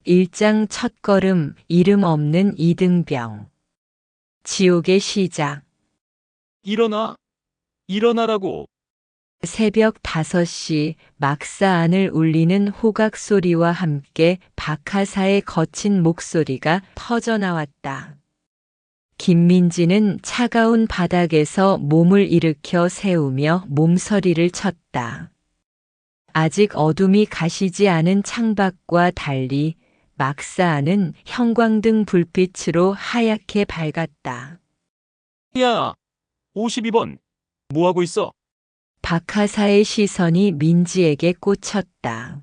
1장 첫걸음 이름 없는 이등병. 지옥의 시작. 일어나! 일어나라고! 새벽 5시 막사 안을 울리는 호각 소리와 함께 박하사의 거친 목소리가 터져나왔다. 김민지는 차가운 바닥에서 몸을 일으켜 세우며 몸서리를 쳤다. 아직 어둠이 가시지 않은 창밖과 달리 막사 안은 형광등 불빛으로 하얗게 밝았다. 야! 52번! 뭐하고 있어? 박하사의 시선이 민지에게 꽂혔다.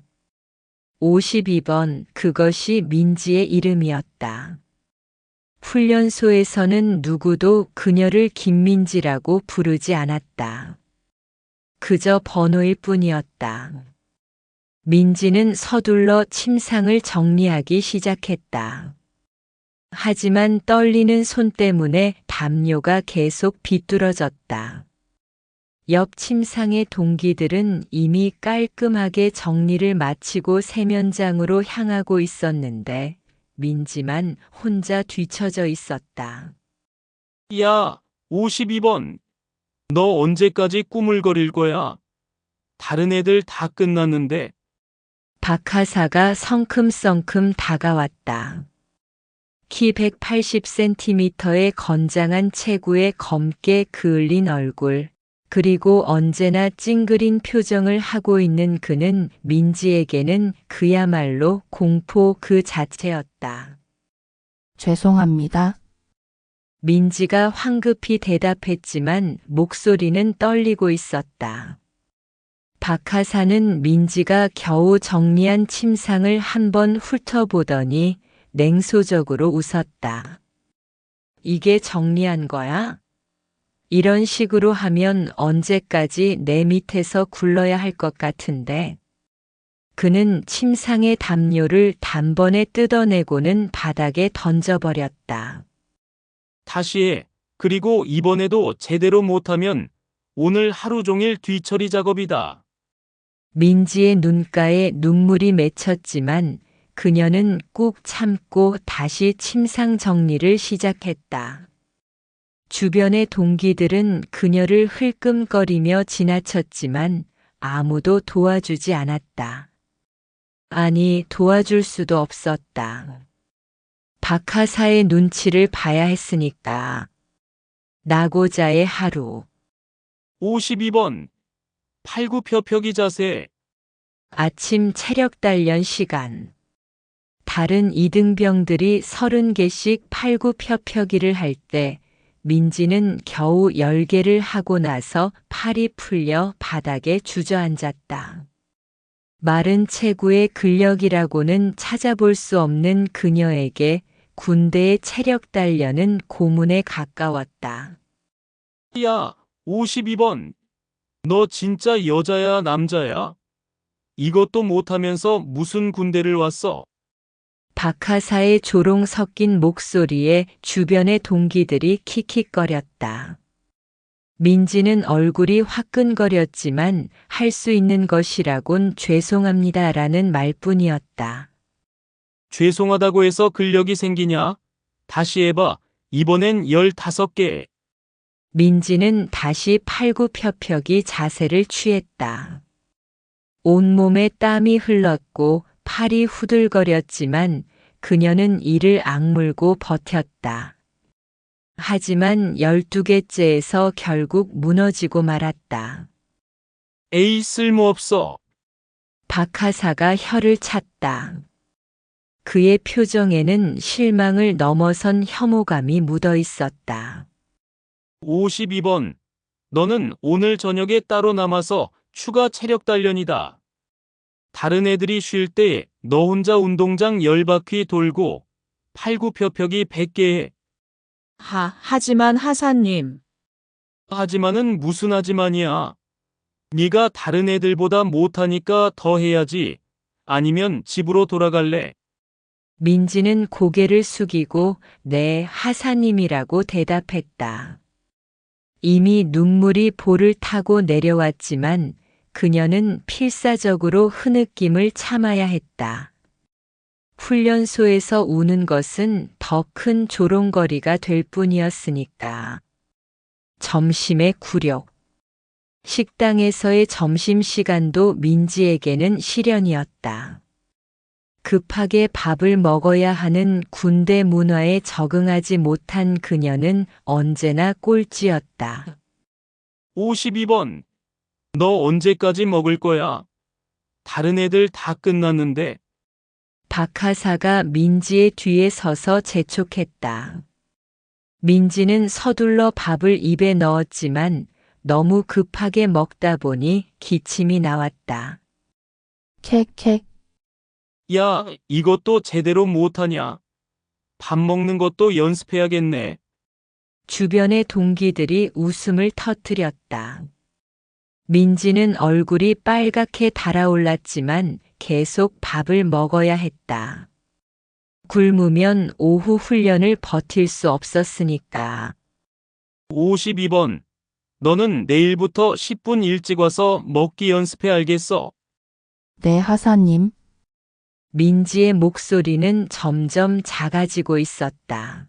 52번, 그것이 민지의 이름이었다. 훈련소에서는 누구도 그녀를 김민지라고 부르지 않았다. 그저 번호일 뿐이었다. 민지는 서둘러 침상을 정리하기 시작했다. 하지만 떨리는 손 때문에 담요가 계속 비뚤어졌다. 옆 침상의 동기들은 이미 깔끔하게 정리를 마치고 세면장으로 향하고 있었는데 민지만 혼자 뒤처져 있었다. 야! 52번! 너 언제까지 꾸물거릴 거야? 다른 애들 다 끝났는데. 박하사가 성큼성큼 다가왔다. 키 180cm의 건장한 체구에 검게 그을린 얼굴, 그리고 언제나 찡그린 표정을 하고 있는 그는 민지에게는 그야말로 공포 그 자체였다. 죄송합니다. 민지가 황급히 대답했지만 목소리는 떨리고 있었다. 박하사는 민지가 겨우 정리한 침상을 한번 훑어보더니 냉소적으로 웃었다. 이게 정리한 거야? 이런 식으로 하면 언제까지 내 밑에서 굴러야 할 것 같은데. 그는 침상의 담요를 단번에 뜯어내고는 바닥에 던져버렸다. 다시 해. 그리고 이번에도 제대로 못하면 오늘 하루 종일 뒤처리 작업이다. 민지의 눈가에 눈물이 맺혔지만 그녀는 꾹 참고 다시 침상 정리를 시작했다. 주변의 동기들은 그녀를 흘끔거리며 지나쳤지만 아무도 도와주지 않았다. 아니, 도와줄 수도 없었다. 박하사의 눈치를 봐야 했으니까. 나고자의 하루. 52번! 팔굽혀펴기 자세. 아침 체력 단련 시간. 다른 이등병들이 30개씩 팔굽혀펴기를 할 때 민지는 겨우 10개를 하고 나서 팔이 풀려 바닥에 주저앉았다. 마른 체구의 근력이라고는 찾아볼 수 없는 그녀에게 군대의 체력 단련은 고문에 가까웠다. 야! 52번! 너 진짜 여자야, 남자야? 이것도 못하면서 무슨 군대를 왔어? 박하사의 조롱 섞인 목소리에 주변의 동기들이 킥킥거렸다. 민지는 얼굴이 화끈거렸지만 할 수 있는 것이라곤 죄송합니다라는 말뿐이었다. 죄송하다고 해서 근력이 생기냐? 다시 해봐. 이번엔 15개. 민지는 다시 팔굽혀펴기 자세를 취했다. 온몸에 땀이 흘렀고 팔이 후들거렸지만 그녀는 이를 악물고 버텼다. 하지만 12개째에서 결국 무너지고 말았다. 에이, 쓸모없어. 박하사가 혀를 찼다. 그의 표정에는 실망을 넘어선 혐오감이 묻어 있었다. 52번. 너는 오늘 저녁에 따로 남아서 추가 체력 단련이다. 다른 애들이 쉴 때 너 혼자 운동장 10바퀴 돌고 팔굽혀펴기 100개 해. 하지만 하사님. 하지만은 무슨 하지만이야. 네가 다른 애들보다 못하니까 더 해야지. 아니면 집으로 돌아갈래. 민지는 고개를 숙이고 네, 하사님이라고 대답했다. 이미 눈물이 볼을 타고 내려왔지만 그녀는 필사적으로 흐느낌을 참아야 했다. 훈련소에서 우는 것은 더 큰 조롱거리가 될 뿐이었으니까. 점심의 굴욕. 식당에서의 점심시간도 민지에게는 시련이었다. 급하게 밥을 먹어야 하는 군대 문화에 적응하지 못한 그녀는 언제나 꼴찌였다. 52번. 너 언제까지 먹을 거야? 다른 애들 다 끝났는데. 박하사가 민지의 뒤에 서서 재촉했다. 민지는 서둘러 밥을 입에 넣었지만 너무 급하게 먹다 보니 기침이 나왔다. 캑캑. 야, 이것도 제대로 못하냐? 밥 먹는 것도 연습해야겠네. 주변의 동기들이 웃음을 터뜨렸다. 민지는 얼굴이 빨갛게 달아올랐지만 계속 밥을 먹어야 했다. 굶으면 오후 훈련을 버틸 수 없었으니까. 52번. 너는 내일부터 10분 일찍 와서 먹기 연습해 알겠어? 네, 하사님. 민지의 목소리는 점점 작아지고 있었다.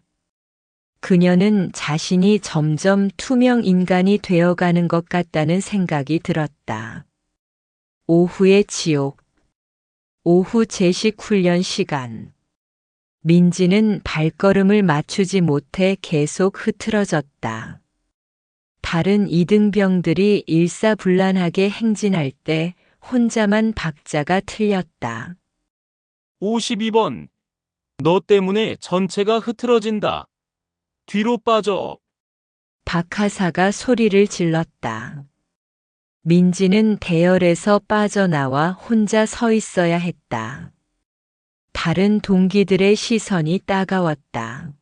그녀는 자신이 점점 투명 인간이 되어가는 것 같다는 생각이 들었다. 오후의 지옥. 오후 제식 훈련 시간. 민지는 발걸음을 맞추지 못해 계속 흐트러졌다. 다른 이등병들이 일사불란하게 행진할 때 혼자만 박자가 틀렸다. 52번. 너 때문에 전체가 흐트러진다. 뒤로 빠져. 박하사가 소리를 질렀다. 민지는 대열에서 빠져나와 혼자 서 있어야 했다. 다른 동기들의 시선이 따가웠다.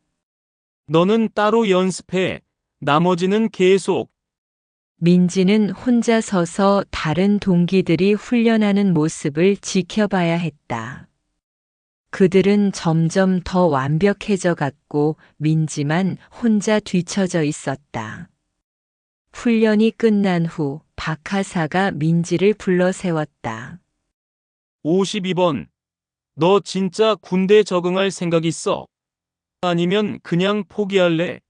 너는 따로 연습해. 나머지는 계속. 민지는 혼자 서서 다른 동기들이 훈련하는 모습을 지켜봐야 했다. 그들은 점점 더 완벽해져 갔고 민지만 혼자 뒤처져 있었다. 훈련이 끝난 후 박하사가 민지를 불러 세웠다. 52번. 너 진짜 군대 적응할 생각 있어? 아니면 그냥 포기할래?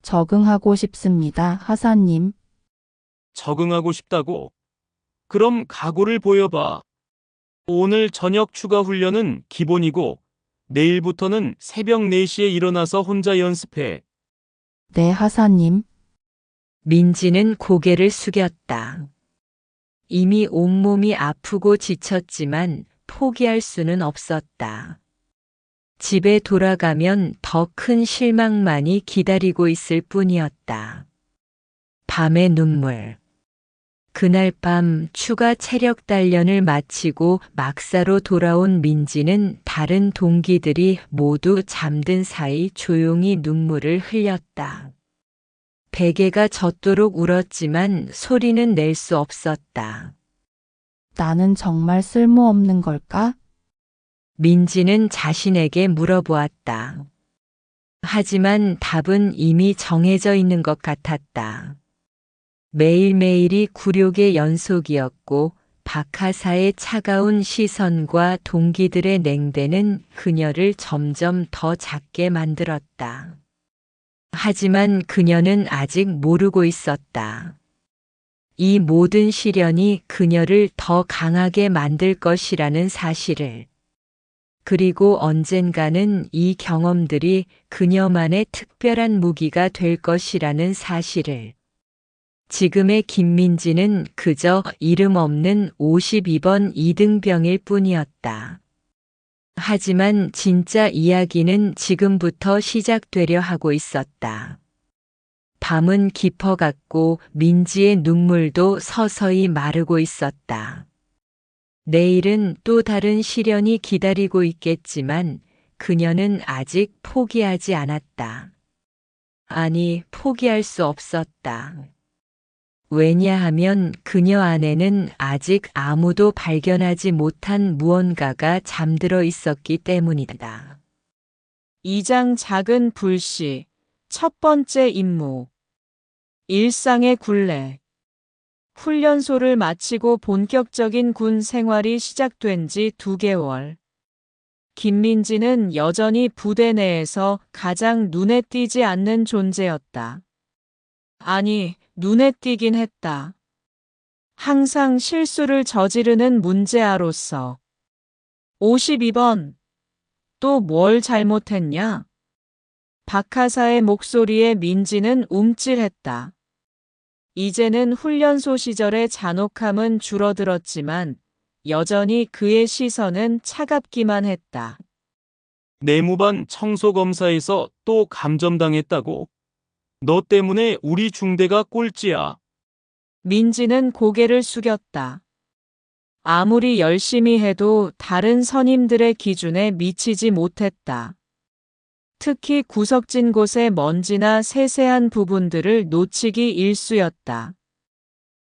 적응하고 싶습니다, 하사님. 적응하고 싶다고? 그럼 각오를 보여봐. 오늘 저녁 추가 훈련은 기본이고 내일부터는 새벽 4시에 일어나서 혼자 연습해. 네, 하사님. 민지는 고개를 숙였다. 이미 온몸이 아프고 지쳤지만 포기할 수는 없었다. 집에 돌아가면 더 큰 실망만이 기다리고 있을 뿐이었다. 밤의 눈물. 그날 밤 추가 체력 단련을 마치고 막사로 돌아온 민지는 다른 동기들이 모두 잠든 사이 조용히 눈물을 흘렸다. 베개가 젖도록 울었지만 소리는 낼 수 없었다. 나는 정말 쓸모없는 걸까? 민지는 자신에게 물어보았다. 하지만 답은 이미 정해져 있는 것 같았다. 매일매일이 굴욕의 연속이었고 박하사의 차가운 시선과 동기들의 냉대는 그녀를 점점 더 작게 만들었다. 하지만 그녀는 아직 모르고 있었다. 이 모든 시련이 그녀를 더 강하게 만들 것이라는 사실을. 그리고 언젠가는 이 경험들이 그녀만의 특별한 무기가 될 것이라는 사실을. 지금의 김민지는 그저 이름 없는 52번 이등병일 뿐이었다. 하지만 진짜 이야기는 지금부터 시작되려 하고 있었다. 밤은 깊어갔고 민지의 눈물도 서서히 마르고 있었다. 내일은 또 다른 시련이 기다리고 있겠지만 그녀는 아직 포기하지 않았다. 아니, 포기할 수 없었다. 왜냐하면 그녀 안에는 아직 아무도 발견하지 못한 무언가가 잠들어 있었기 때문이다. 2장 작은 불씨. 첫 번째 임무. 일상의 굴레. 훈련소를 마치고 본격적인 군 생활이 시작된 지 2개월. 김민지는 여전히 부대 내에서 가장 눈에 띄지 않는 존재였다. 아니, 눈에 띄긴 했다. 항상 실수를 저지르는 문제아로서. 52번. 또 뭘 잘못했냐? 박하사의 목소리에 민지는 움찔했다. 이제는 훈련소 시절의 잔혹함은 줄어들었지만 여전히 그의 시선은 차갑기만 했다. 내무반 청소검사에서 또 감점당했다고? 너 때문에 우리 중대가 꼴찌야. 민지는 고개를 숙였다. 아무리 열심히 해도 다른 선임들의 기준에 미치지 못했다. 특히 구석진 곳의 먼지나 세세한 부분들을 놓치기 일쑤였다.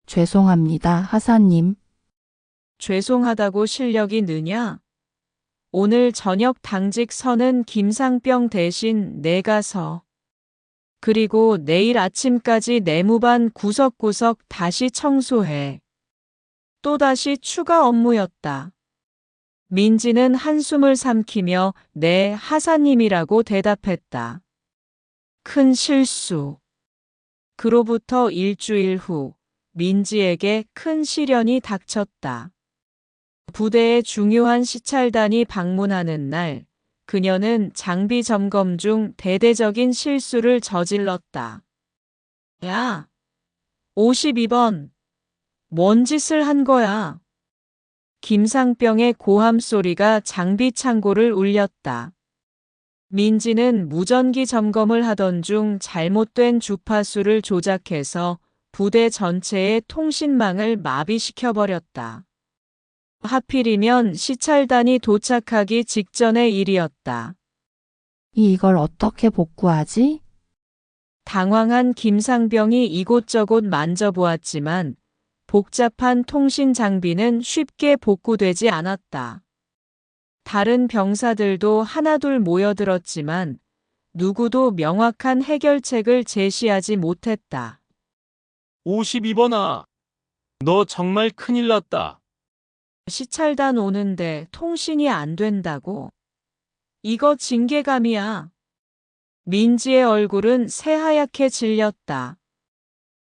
죄송합니다, 하사님. 죄송하다고 실력이 느냐? 오늘 저녁 당직 서는 김상병 대신 내가 서. 그리고 내일 아침까지 내무반 구석구석 다시 청소해. 또다시 추가 업무였다. 민지는 한숨을 삼키며 네, 하사님이라고 대답했다. 큰 실수. 그로부터 일주일 후 민지에게 큰 시련이 닥쳤다. 부대의 중요한 시찰단이 방문하는 날, 그녀는 장비 점검 중 대대적인 실수를 저질렀다. 야, 52번. 뭔 짓을 한 거야? 김상병의 고함 소리가 장비 창고를 울렸다. 민지는 무전기 점검을 하던 중 잘못된 주파수를 조작해서 부대 전체의 통신망을 마비시켜버렸다. 하필이면 시찰단이 도착하기 직전의 일이었다. 이걸 어떻게 복구하지? 당황한 김상병이 이곳저곳 만져보았지만 복잡한 통신 장비는 쉽게 복구되지 않았다. 다른 병사들도 하나둘 모여들었지만 누구도 명확한 해결책을 제시하지 못했다. 52번아. 너 정말 큰일 났다. 시찰단 오는데 통신이 안 된다고? 이거 징계감이야. 민지의 얼굴은 새하얗게 질렸다.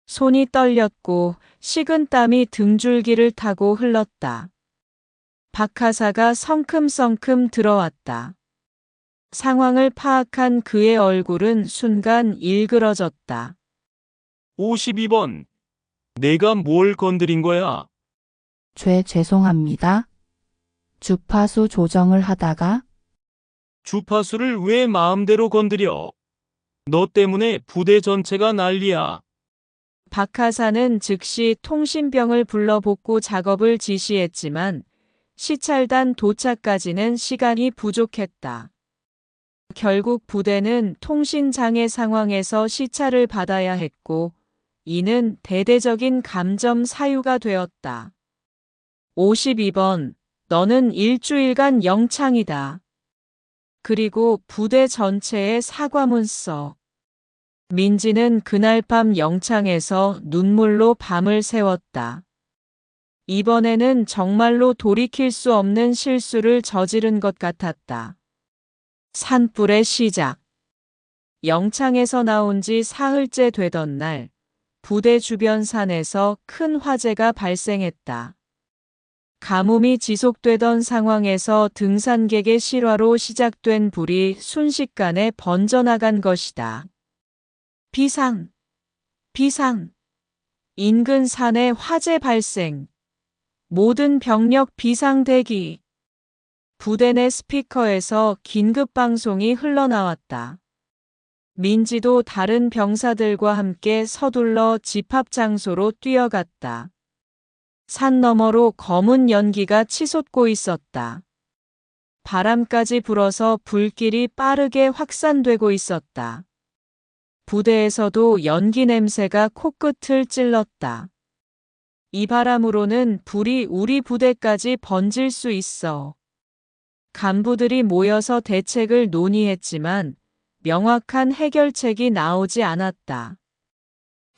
손이 떨렸고 식은 땀이 등줄기를 타고 흘렀다. 박하사가 성큼성큼 들어왔다. 상황을 파악한 그의 얼굴은 순간 일그러졌다. 52번. 내가 뭘 건드린 거야? 죄송합니다. 주파수 조정을 하다가 주파수를 왜 마음대로 건드려? 너 때문에 부대 전체가 난리야. 박하사는 즉시 통신병을 불러 복구 작업을 지시했지만 시찰단 도착까지는 시간이 부족했다. 결국 부대는 통신장애 상황에서 시찰을 받아야 했고 이는 대대적인 감점 사유가 되었다. 52번, 너는 일주일간 영창이다. 그리고 부대 전체에 사과문 써. 민지는 그날 밤 영창에서 눈물로 밤을 새웠다. 이번에는 정말로 돌이킬 수 없는 실수를 저지른 것 같았다. 산불의 시작. 영창에서 나온 지 사흘째 되던 날, 부대 주변 산에서 큰 화재가 발생했다. 가뭄이 지속되던 상황에서 등산객의 실화로 시작된 불이 순식간에 번져나간 것이다. 비상! 비상! 인근 산에 화재 발생! 모든 병력 비상 대기! 부대 내 스피커에서 긴급 방송이 흘러나왔다. 민지도 다른 병사들과 함께 서둘러 집합 장소로 뛰어갔다. 산 너머로 검은 연기가 치솟고 있었다. 바람까지 불어서 불길이 빠르게 확산되고 있었다. 부대에서도 연기 냄새가 코끝을 찔렀다. 이 바람으로는 불이 우리 부대까지 번질 수 있어. 간부들이 모여서 대책을 논의했지만 명확한 해결책이 나오지 않았다.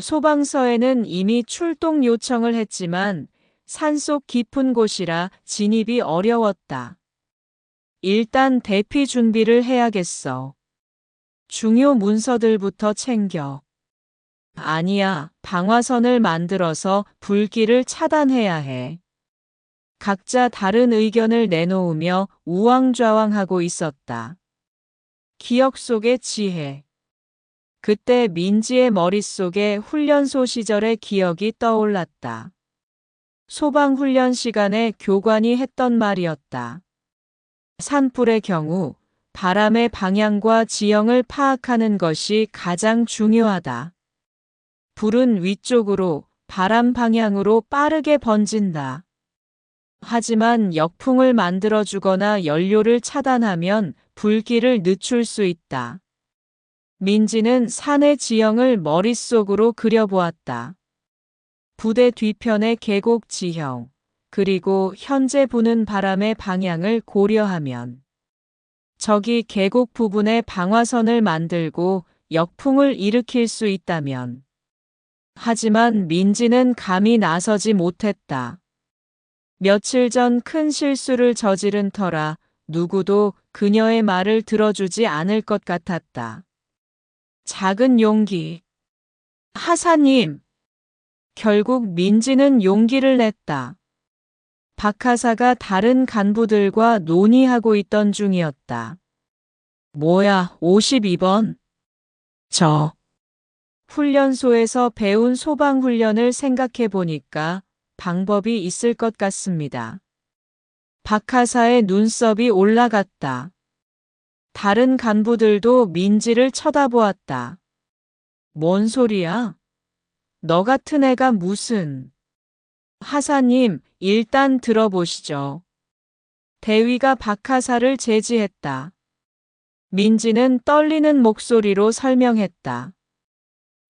소방서에는 이미 출동 요청을 했지만 산속 깊은 곳이라 진입이 어려웠다. 일단 대피 준비를 해야겠어. 중요 문서들부터 챙겨. 아니야, 방화선을 만들어서 불길을 차단해야 해. 각자 다른 의견을 내놓으며 우왕좌왕하고 있었다. 기억 속의 지혜. 그때 민지의 머릿속에 훈련소 시절의 기억이 떠올랐다. 소방훈련 시간에 교관이 했던 말이었다. 산불의 경우 바람의 방향과 지형을 파악하는 것이 가장 중요하다. 불은 위쪽으로, 바람 방향으로 빠르게 번진다. 하지만 역풍을 만들어주거나 연료를 차단하면 불길을 늦출 수 있다. 민지는 산의 지형을 머릿속으로 그려보았다. 부대 뒤편의 계곡 지형, 그리고 현재 부는 바람의 방향을 고려하면 저기 계곡 부분에 방화선을 만들고 역풍을 일으킬 수 있다면. 하지만 민지는 감히 나서지 못했다. 며칠 전 큰 실수를 저지른 터라 누구도 그녀의 말을 들어주지 않을 것 같았다. 작은 용기. 하사님. 결국 민지는 용기를 냈다. 박하사가 다른 간부들과 논의하고 있던 중이었다. 뭐야, 52번? 훈련소에서 배운 소방훈련을 생각해 보니까 방법이 있을 것 같습니다. 박하사의 눈썹이 올라갔다. 다른 간부들도 민지를 쳐다보았다. 뭔 소리야? 너 같은 애가 무슨... 하사님, 일단 들어보시죠. 대위가 박하사를 제지했다. 민지는 떨리는 목소리로 설명했다.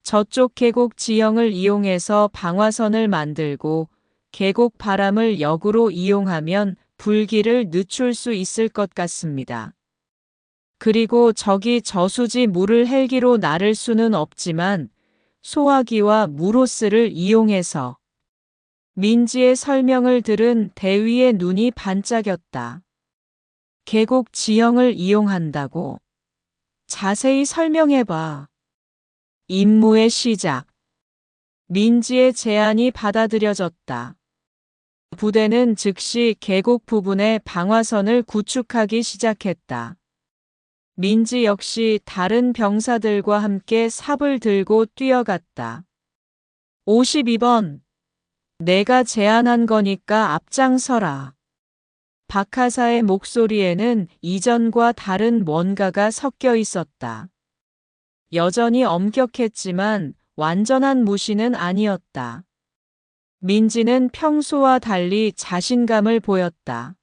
저쪽 계곡 지형을 이용해서 방화선을 만들고 계곡 바람을 역으로 이용하면 불길을 늦출 수 있을 것 같습니다. 그리고 저기 저수지 물을 헬기로 나를 수는 없지만 소화기와 물호스를 이용해서. 민지의 설명을 들은 대위의 눈이 반짝였다. 계곡 지형을 이용한다고? 자세히 설명해봐. 임무의 시작. 민지의 제안이 받아들여졌다. 부대는 즉시 계곡 부분에 방화선을 구축하기 시작했다. 민지 역시 다른 병사들과 함께 삽을 들고 뛰어갔다. 52번. 내가 제안한 거니까 앞장서라. 박하사의 목소리에는 이전과 다른 뭔가가 섞여 있었다. 여전히 엄격했지만 완전한 무시는 아니었다. 민지는 평소와 달리 자신감을 보였다.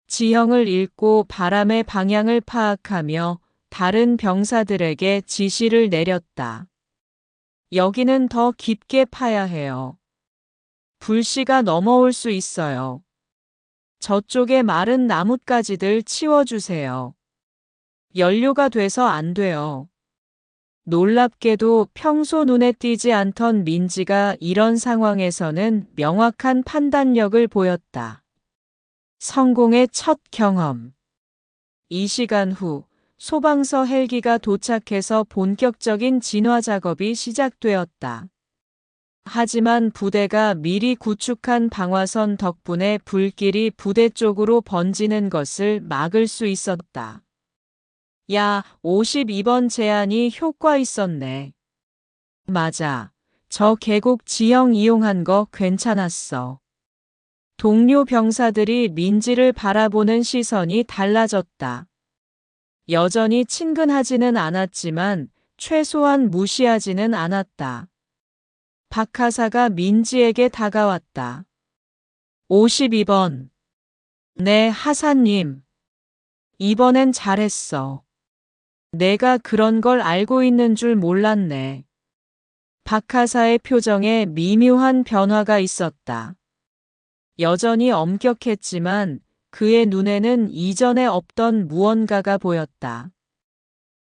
지형을 읽고 바람의 방향을 파악하며 다른 병사들에게 지시를 내렸다. 여기는 더 깊게 파야 해요. 불씨가 넘어올 수 있어요. 저쪽에 마른 나뭇가지들 치워주세요. 연료가 돼서 안 돼요. 놀랍게도 평소 눈에 띄지 않던 민지가 이런 상황에서는 명확한 판단력을 보였다. 성공의 첫 경험. 이 시간 후 소방서 헬기가 도착해서 본격적인 진화 작업이 시작되었다. 하지만 부대가 미리 구축한 방화선 덕분에 불길이 부대 쪽으로 번지는 것을 막을 수 있었다. 야, 52번 제안이 효과 있었네. 맞아. 저 계곡 지형 이용한 거 괜찮았어. 동료 병사들이 민지를 바라보는 시선이 달라졌다. 여전히 친근하지는 않았지만 최소한 무시하지는 않았다. 박하사가 민지에게 다가왔다. 52번. 네, 하사님. 이번엔 잘했어. 내가 그런 걸 알고 있는 줄 몰랐네. 박하사의 표정에 미묘한 변화가 있었다. 여전히 엄격했지만 그의 눈에는 이전에 없던 무언가가 보였다.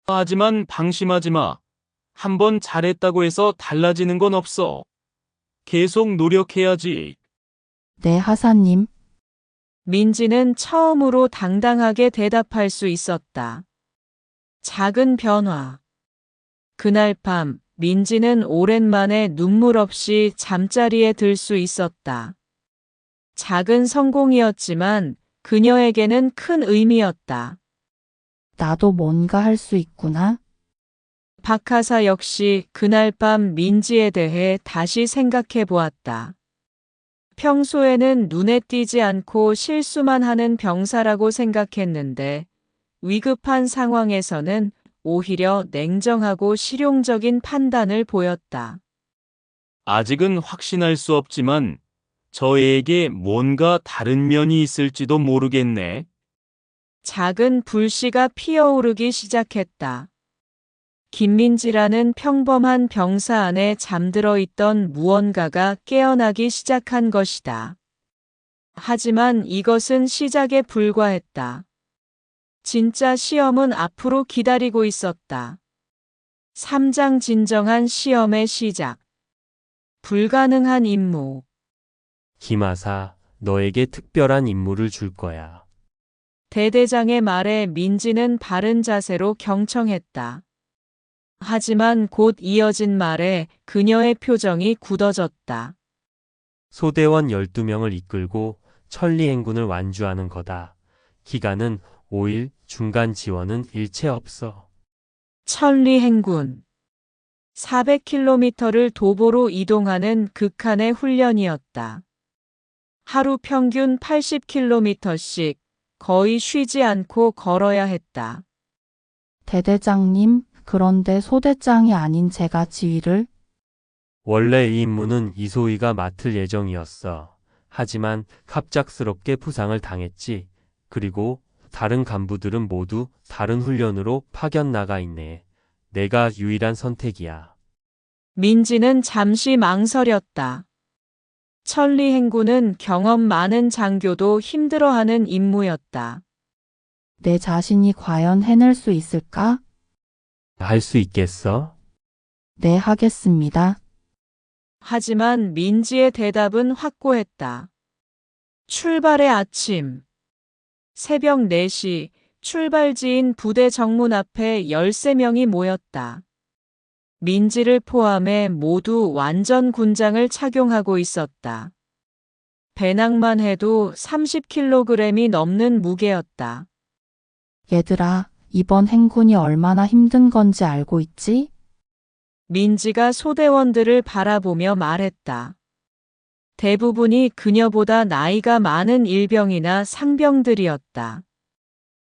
하지만 방심하지 마. 한번 잘했다고 해서 달라지는 건 없어. 계속 노력해야지. 네, 하사님. 민지는 처음으로 당당하게 대답할 수 있었다. 작은 변화. 그날 밤 민지는 오랜만에 눈물 없이 잠자리에 들 수 있었다. 작은 성공이었지만 그녀에게는 큰 의미였다. 나도 뭔가 할 수 있구나. 박하사 역시 그날 밤 민지에 대해 다시 생각해 보았다. 평소에는 눈에 띄지 않고 실수만 하는 병사라고 생각했는데 위급한 상황에서는 오히려 냉정하고 실용적인 판단을 보였다. 아직은 확신할 수 없지만 저에게 뭔가 다른 면이 있을지도 모르겠네. 작은 불씨가 피어오르기 시작했다. 김민지라는 평범한 병사 안에 잠들어 있던 무언가가 깨어나기 시작한 것이다. 하지만 이것은 시작에 불과했다. 진짜 시험은 앞으로 기다리고 있었다. 3장 진정한 시험의 시작. 불가능한 임무. 김하사, 너에게 특별한 임무를 줄 거야. 대대장의 말에 민지는 바른 자세로 경청했다. 하지만 곧 이어진 말에 그녀의 표정이 굳어졌다. 소대원 12명을 이끌고 천리 행군을 완주하는 거다. 기간은 5일, 중간 지원은 일체 없어. 천리 행군. 400km를 도보로 이동하는 극한의 훈련이었다. 하루 평균 80km씩 거의 쉬지 않고 걸어야 했다. 대대장님, 그런데 소대장이 아닌 제가 지휘를? 원래 이 임무는 이소희가 맡을 예정이었어. 하지만 갑작스럽게 부상을 당했지. 그리고 다른 간부들은 모두 다른 훈련으로 파견 나가 있네. 내가 유일한 선택이야. 민지는 잠시 망설였다. 천리 행군은 경험 많은 장교도 힘들어하는 임무였다. 내 자신이 과연 해낼 수 있을까? 할 수 있겠어? 네, 하겠습니다. 하지만 민지의 대답은 확고했다. 출발의 아침. 새벽 4시 출발지인 부대 정문 앞에 13명이 모였다. 민지를 포함해 모두 완전 군장을 착용하고 있었다. 배낭만 해도 30kg이 넘는 무게였다. 얘들아, 이번 행군이 얼마나 힘든 건지 알고 있지? 민지가 소대원들을 바라보며 말했다. 대부분이 그녀보다 나이가 많은 일병이나 상병들이었다.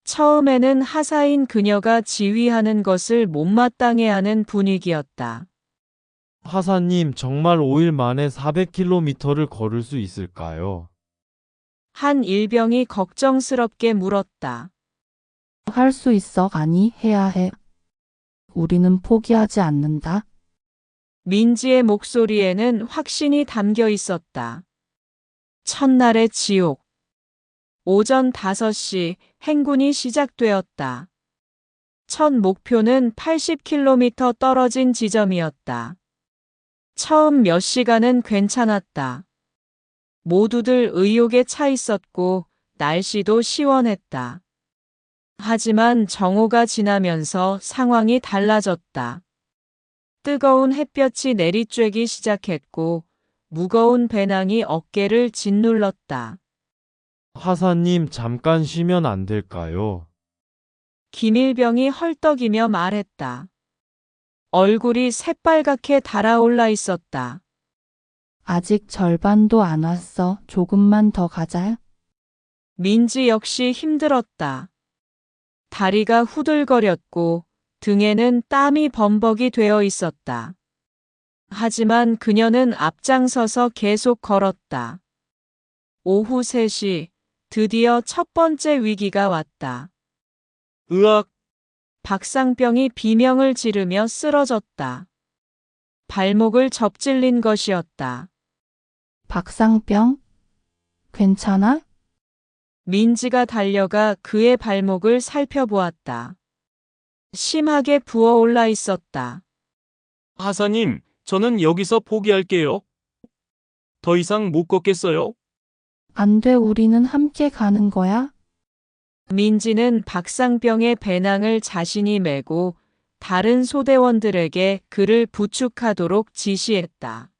처음에는 하사인 그녀가 지휘하는 것을 못마땅해하는 분위기였다. 하사님, 정말 5일 만에 400km를 걸을 수 있을까요? 한 일병이 걱정스럽게 물었다. 할 수 있어. 아니, 해야 해. 우리는 포기하지 않는다. 민지의 목소리에는 확신이 담겨 있었다. 첫날의 지옥. 오전 5시 행군이 시작되었다. 첫 목표는 80km 떨어진 지점이었다. 처음 몇 시간은 괜찮았다. 모두들 의욕에 차 있었고 날씨도 시원했다. 하지만 정오가 지나면서 상황이 달라졌다. 뜨거운 햇볕이 내리쬐기 시작했고 무거운 배낭이 어깨를 짓눌렀다. 하사님, 잠깐 쉬면 안 될까요? 김일병이 헐떡이며 말했다. 얼굴이 새빨갛게 달아올라 있었다. 아직 절반도 안 왔어. 조금만 더 가자. 민지 역시 힘들었다. 다리가 후들거렸고 등에는 땀이 범벅이 되어 있었다. 하지만 그녀는 앞장서서 계속 걸었다. 오후 3시, 드디어 첫 번째 위기가 왔다. 으악! 박상병이 비명을 지르며 쓰러졌다. 발목을 접질린 것이었다. 박상병? 괜찮아? 민지가 달려가 그의 발목을 살펴보았다. 심하게 부어올라 있었다. 하사님, 저는 여기서 포기할게요. 더 이상 못 걷겠어요. 안 돼, 우리는 함께 가는 거야? 민지는 박상병의 배낭을 자신이 메고 다른 소대원들에게 그를 부축하도록 지시했다.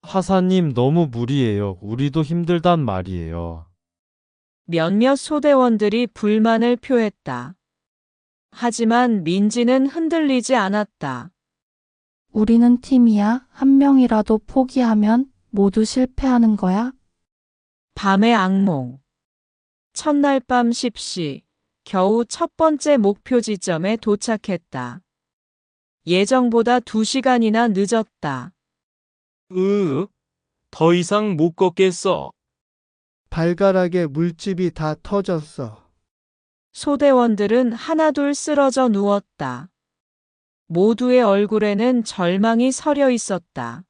하사님 너무 무리예요. 우리도 힘들단 말이에요. 몇몇 소대원들이 불만을 표했다. 하지만 민지는 흔들리지 않았다. 우리는 팀이야. 한 명이라도 포기하면 모두 실패하는 거야? 밤의 악몽. 첫날 밤 10시, 겨우 첫 번째 목표 지점에 도착했다. 예정보다 2시간이나 늦었다. 더 이상 못 걷겠어. 발가락에 물집이 다 터졌어. 소대원들은 하나둘 쓰러져 누웠다. 모두의 얼굴에는 절망이 서려 있었다.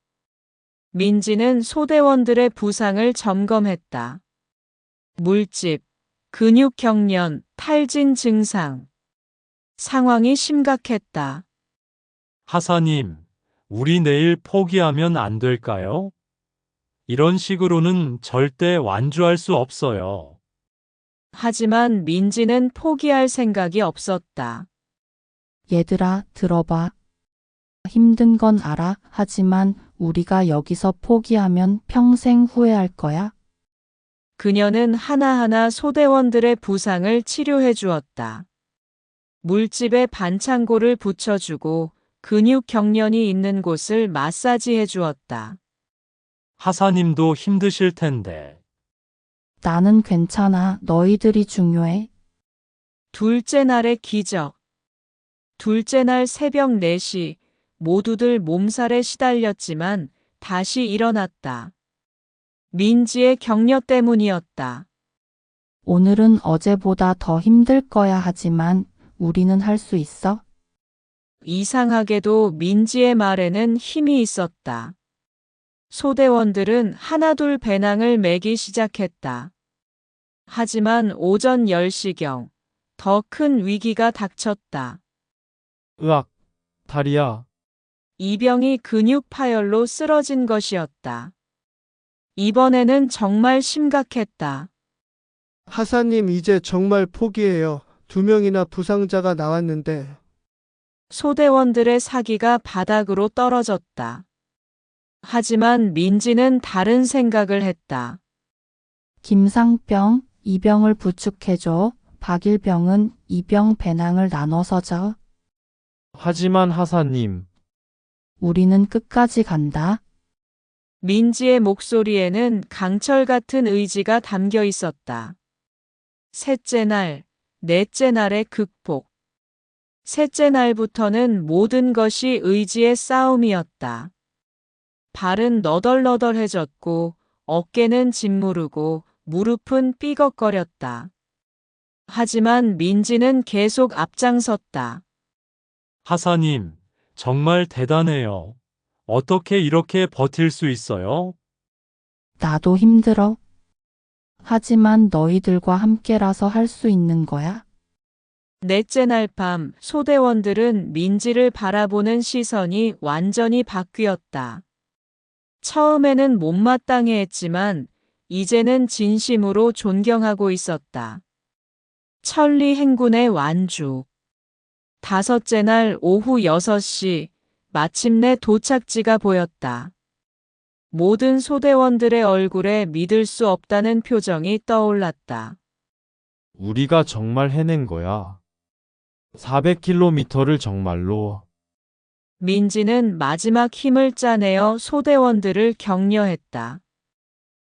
민지는 소대원들의 부상을 점검했다. 물집, 근육 경련, 탈진 증상. 상황이 심각했다. 하사님, 우리 내일 포기하면 안 될까요? 이런 식으로는 절대 완주할 수 없어요. 하지만 민지는 포기할 생각이 없었다. 얘들아, 들어봐. 힘든 건 알아. 하지만 우리가 여기서 포기하면 평생 후회할 거야. 그녀는 하나하나 소대원들의 부상을 치료해 주었다. 물집에 반창고를 붙여주고 근육 경련이 있는 곳을 마사지해 주었다. 하사님도 힘드실 텐데. 나는 괜찮아. 너희들이 중요해. 둘째 날의 기적. 둘째 날 새벽 4시, 모두들 몸살에 시달렸지만 다시 일어났다. 민지의 격려 때문이었다. 오늘은 어제보다 더 힘들 거야. 하지만 우리는 할 수 있어. 이상하게도 민지의 말에는 힘이 있었다. 소대원들은 하나둘 배낭을 메기 시작했다. 하지만 오전 10시경 더 큰 위기가 닥쳤다. 으악, 다리야. 이병이 근육 파열로 쓰러진 것이었다. 이번에는 정말 심각했다. 하사님 이제 정말 포기해요. 2명이나 부상자가 나왔는데. 소대원들의 사기가 바닥으로 떨어졌다. 하지만 민지는 다른 생각을 했다. 김상병, 이병을 부축해줘. 박일병은 이병 배낭을 나눠서 줘. 하지만 하사님, 우리는 끝까지 간다. 민지의 목소리에는 강철 같은 의지가 담겨 있었다. 셋째 날, 넷째 날의 극복. 셋째 날부터는 모든 것이 의지의 싸움이었다. 발은 너덜너덜해졌고 어깨는 짓무르고 무릎은 삐걱거렸다. 하지만 민지는 계속 앞장섰다. 하사님, 정말 대단해요. 어떻게 이렇게 버틸 수 있어요? 나도 힘들어. 하지만 너희들과 함께라서 할 수 있는 거야. 넷째 날 밤 소대원들은 민지를 바라보는 시선이 완전히 바뀌었다. 처음에는 못마땅해했지만 이제는 진심으로 존경하고 있었다. 천리 행군의 완주. 다섯째 날 오후 6시 마침내 도착지가 보였다. 모든 소대원들의 얼굴에 믿을 수 없다는 표정이 떠올랐다. 우리가 정말 해낸 거야. 400km를 정말로. 민지는 마지막 힘을 짜내어 소대원들을 격려했다.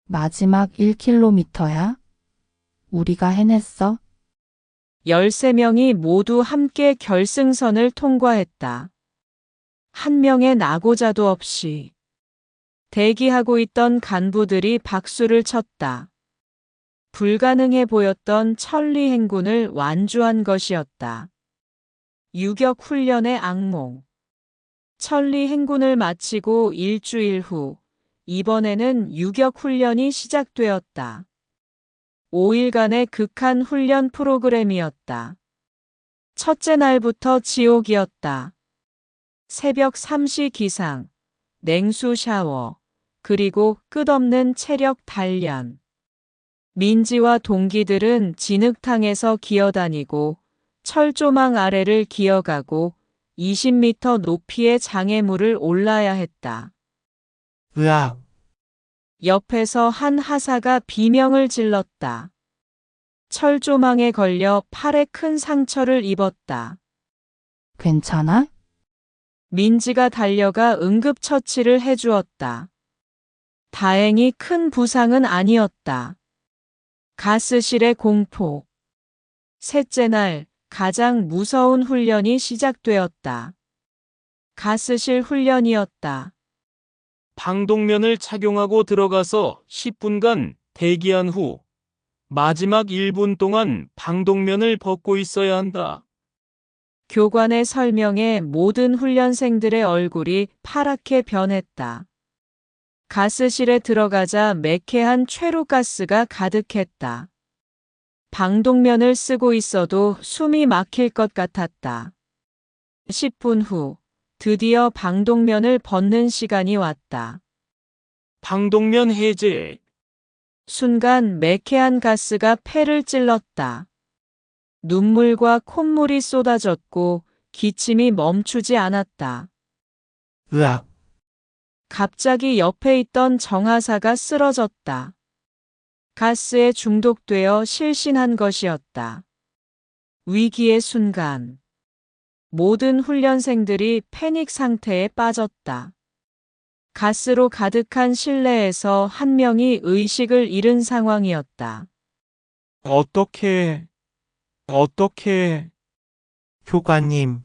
마지막 1km야. 우리가 해냈어. 13명이 모두 함께 결승선을 통과했다. 한 명의 낙오자도 없이. 대기하고 있던 간부들이 박수를 쳤다. 불가능해 보였던 천리 행군을 완주한 것이었다. 유격 훈련의 악몽. 천리 행군을 마치고 일주일 후, 이번에는 유격 훈련이 시작되었다. 5일간의 극한 훈련 프로그램이었다. 첫째 날부터 지옥이었다. 새벽 3시 기상, 냉수 샤워, 그리고 끝없는 체력 단련. 민지와 동기들은 진흙탕에서 기어다니고 철조망 아래를 기어가고 20m 높이의 장애물을 올라야 했다. 으악, 옆에서 한 하사가 비명을 질렀다. 철조망에 걸려 팔에 큰 상처를 입었다. 괜찮아? 민지가 달려가 응급처치를 해주었다. 다행히 큰 부상은 아니었다. 가스실의 공포. 셋째 날 가장 무서운 훈련이 시작되었다. 가스실 훈련이었다. 방독면을 착용하고 들어가서 10분간 대기한 후 마지막 1분 동안 방독면을 벗고 있어야 한다. 교관의 설명에 모든 훈련생들의 얼굴이 파랗게 변했다. 가스실에 들어가자 매캐한 최루가스가 가득했다. 방독면을 쓰고 있어도 숨이 막힐 것 같았다. 10분 후 드디어 방독면을 벗는 시간이 왔다. 방독면 해제. 순간 매캐한 가스가 폐를 찔렀다. 눈물과 콧물이 쏟아졌고 기침이 멈추지 않았다. 으악, 갑자기 옆에 있던 정하사가 쓰러졌다. 가스에 중독되어 실신한 것이었다. 위기의 순간. 모든 훈련생들이 패닉 상태에 빠졌다. 가스로 가득한 실내에서 한 명이 의식을 잃은 상황이었다. 어떻게, 교관님,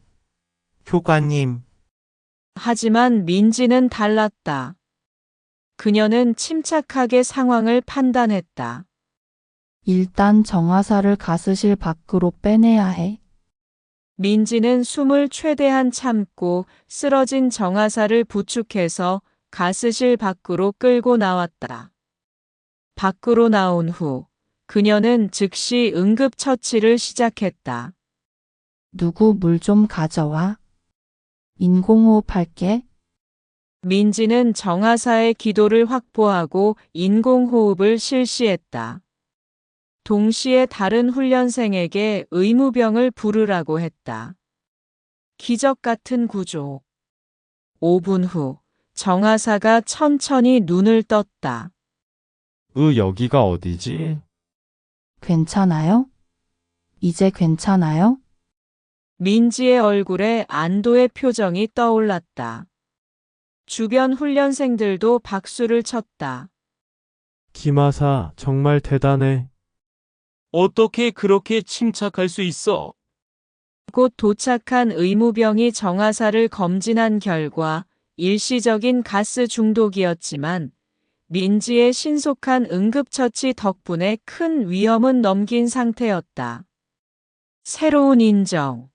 교관님, 하지만 민지는 달랐다. 그녀는 침착하게 상황을 판단했다. 일단 정화사를 가스실 밖으로 빼내야 해. 민지는 숨을 최대한 참고 쓰러진 정하사를 부축해서 가스실 밖으로 끌고 나왔다. 밖으로 나온 후 그녀는 즉시 응급처치를 시작했다. 누구 물 좀 가져와. 인공호흡 할게. 민지는 정하사의 기도를 확보하고 인공호흡을 실시했다. 동시에 다른 훈련생에게 의무병을 부르라고 했다. 기적 같은 구조. 5분 후 정하사가 천천히 눈을 떴다. 여기가 어디지? 괜찮아요? 이제 괜찮아요? 민지의 얼굴에 안도의 표정이 떠올랐다. 주변 훈련생들도 박수를 쳤다. 김하사, 정말 대단해. 어떻게 그렇게 침착할 수 있어? 곧 도착한 의무병이 정하사를 검진한 결과 일시적인 가스 중독이었지만 민지의 신속한 응급처치 덕분에 큰 위험은 넘긴 상태였다. 새로운 인정.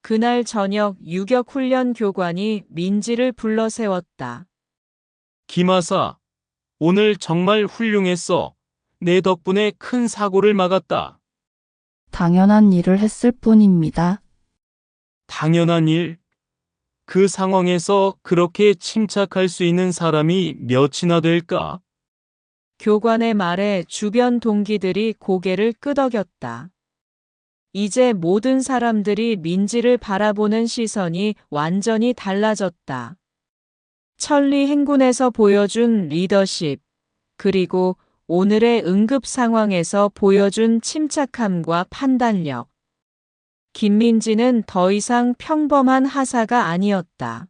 그날 저녁 유격훈련 교관이 민지를 불러 세웠다. 김하사, 오늘 정말 훌륭했어. 내 덕분에 큰 사고를 막았다. 당연한 일을 했을 뿐입니다. 당연한 일? 그 상황에서 그렇게 침착할 수 있는 사람이 몇이나 될까? 교관의 말에 주변 동기들이 고개를 끄덕였다. 이제 모든 사람들이 민지를 바라보는 시선이 완전히 달라졌다. 천리 행군에서 보여준 리더십, 그리고 오늘의 응급 상황에서 보여준 침착함과 판단력. 김민지는 더 이상 평범한 하사가 아니었다.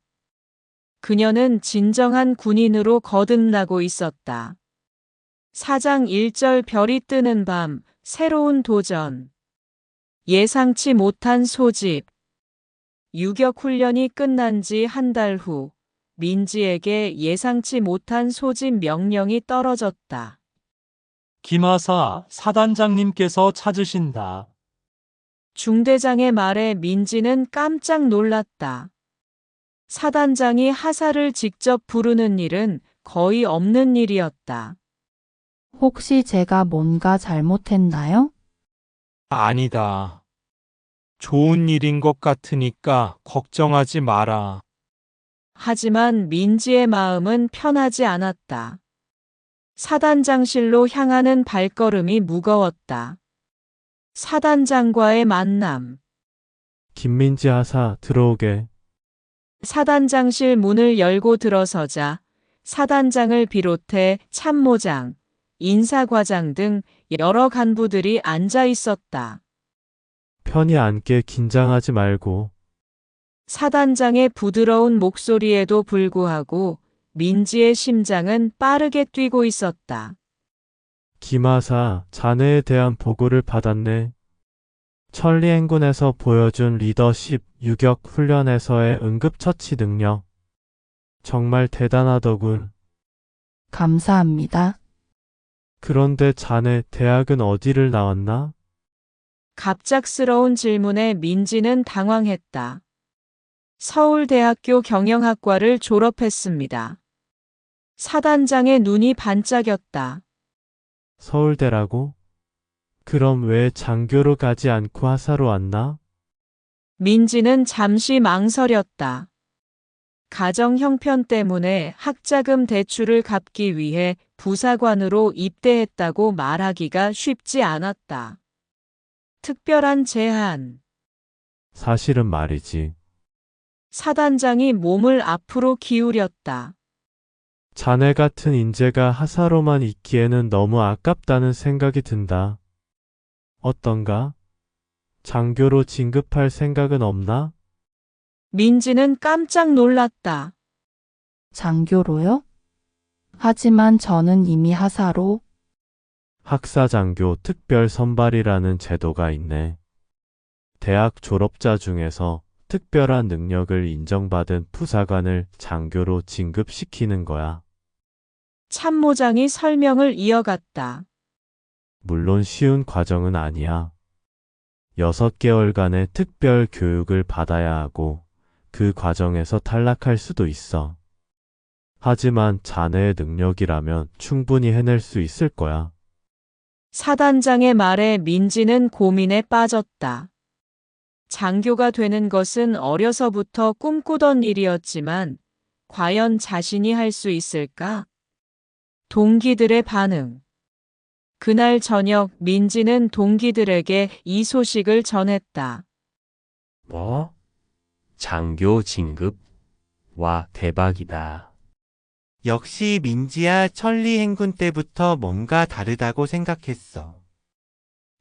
그녀는 진정한 군인으로 거듭나고 있었다. 사장 1절 별이 뜨는 밤, 새로운 도전. 예상치 못한 소집. 유격 훈련이 끝난 지 한 달 후, 민지에게 예상치 못한 소집 명령이 떨어졌다. 김하사 사단장님께서 찾으신다. 중대장의 말에 민지는 깜짝 놀랐다. 사단장이 하사를 직접 부르는 일은 거의 없는 일이었다. 혹시 제가 뭔가 잘못했나요? 아니다. 좋은 일인 것 같으니까 걱정하지 마라. 하지만 민지의 마음은 편하지 않았다. 사단장실로 향하는 발걸음이 무거웠다. 사단장과의 만남. 김민지 하사 들어오게. 사단장실 문을 열고 들어서자 사단장을 비롯해 참모장, 인사과장 등 여러 간부들이 앉아 있었다. 편히 앉게 긴장하지 말고. 사단장의 부드러운 목소리에도 불구하고 민지의 심장은 빠르게 뛰고 있었다. 김하사, 자네에 대한 보고를 받았네. 천리행군에서 보여준 리더십, 유격 훈련에서의 응급처치 능력. 정말 대단하더군. 감사합니다. 그런데 자네 대학은 어디를 나왔나? 갑작스러운 질문에 민지는 당황했다. 서울대학교 경영학과를 졸업했습니다. 사단장의 눈이 반짝였다. 서울대라고? 그럼 왜 장교로 가지 않고 하사로 왔나? 민지는 잠시 망설였다. 가정 형편 때문에 학자금 대출을 갚기 위해 부사관으로 입대했다고 말하기가 쉽지 않았다. 특별한 제한. 사실은 말이지. 사단장이 몸을 앞으로 기울였다. 자네 같은 인재가 하사로만 있기에는 너무 아깝다는 생각이 든다. 어떤가? 장교로 진급할 생각은 없나? 민지는 깜짝 놀랐다. 장교로요? 하지만 저는 이미 하사로. 학사장교 특별 선발이라는 제도가 있네. 대학 졸업자 중에서 특별한 능력을 인정받은 부사관을 장교로 진급시키는 거야. 참모장이 설명을 이어갔다. 물론 쉬운 과정은 아니야. 6개월간의 특별 교육을 받아야 하고 그 과정에서 탈락할 수도 있어. 하지만 자네의 능력이라면 충분히 해낼 수 있을 거야. 사단장의 말에 민지는 고민에 빠졌다. 장교가 되는 것은 어려서부터 꿈꾸던 일이었지만 과연 자신이 할 수 있을까? 동기들의 반응. 그날 저녁 민지는 동기들에게 이 소식을 전했다. 뭐? 장교 진급? 와, 대박이다. 역시 민지야 천리행군 때부터 뭔가 다르다고 생각했어.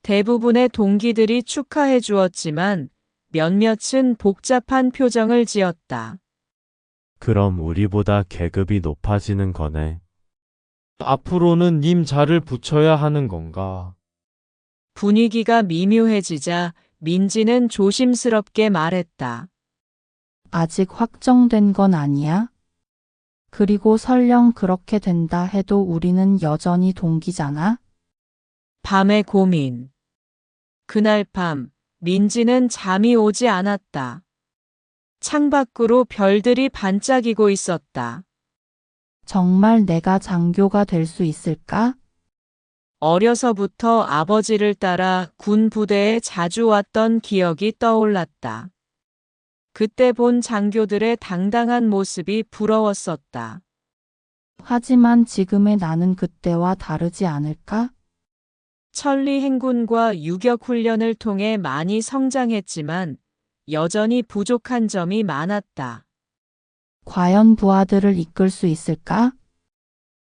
대부분의 동기들이 축하해 주었지만 몇몇은 복잡한 표정을 지었다. 그럼 우리보다 계급이 높아지는 거네. 앞으로는 님 자를 붙여야 하는 건가? 분위기가 미묘해지자 민지는 조심스럽게 말했다. 아직 확정된 건 아니야? 그리고 설령 그렇게 된다 해도 우리는 여전히 동기잖아? 밤의 고민. 그날 밤 민지는 잠이 오지 않았다. 창밖으로 별들이 반짝이고 있었다. 정말 내가 장교가 될 수 있을까? 어려서부터 아버지를 따라 군 부대에 자주 왔던 기억이 떠올랐다. 그때 본 장교들의 당당한 모습이 부러웠었다. 하지만 지금의 나는 그때와 다르지 않을까? 천리행군과 유격훈련을 통해 많이 성장했지만 여전히 부족한 점이 많았다. 과연 부하들을 이끌 수 있을까?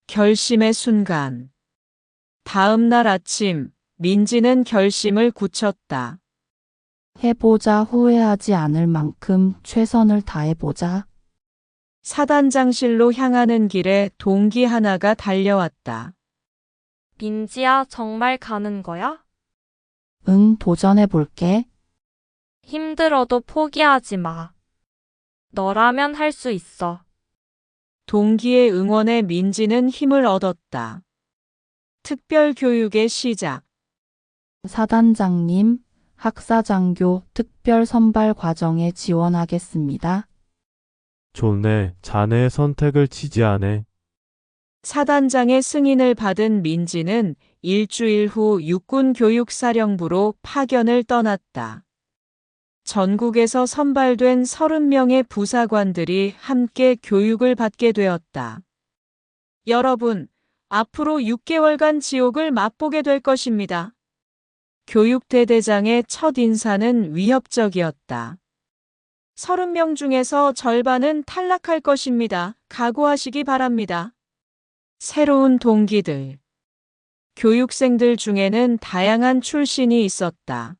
결심의 순간. 다음 날 아침, 민지는 결심을 굳혔다. 해보자. 후회하지 않을 만큼 최선을 다해보자. 사단장실로 향하는 길에 동기 하나가 달려왔다. 민지야, 정말 가는 거야? 응, 도전해볼게. 힘들어도 포기하지 마. 너라면 할 수 있어. 동기의 응원에 민지는 힘을 얻었다. 특별 교육의 시작. 사단장님, 학사장교 특별 선발 과정에 지원하겠습니다. 좋네. 자네의 선택을 지지하네. 사단장의 승인을 받은 민지는 일주일 후 육군교육사령부로 파견을 떠났다. 전국에서 선발된 30명의 부사관들이 함께 교육을 받게 되었다. 여러분, 앞으로 6개월간 지옥을 맛보게 될 것입니다. 교육대대장의 첫 인사는 위협적이었다. 30명 중에서 절반은 탈락할 것입니다. 각오하시기 바랍니다. 새로운 동기들. 교육생들 중에는 다양한 출신이 있었다.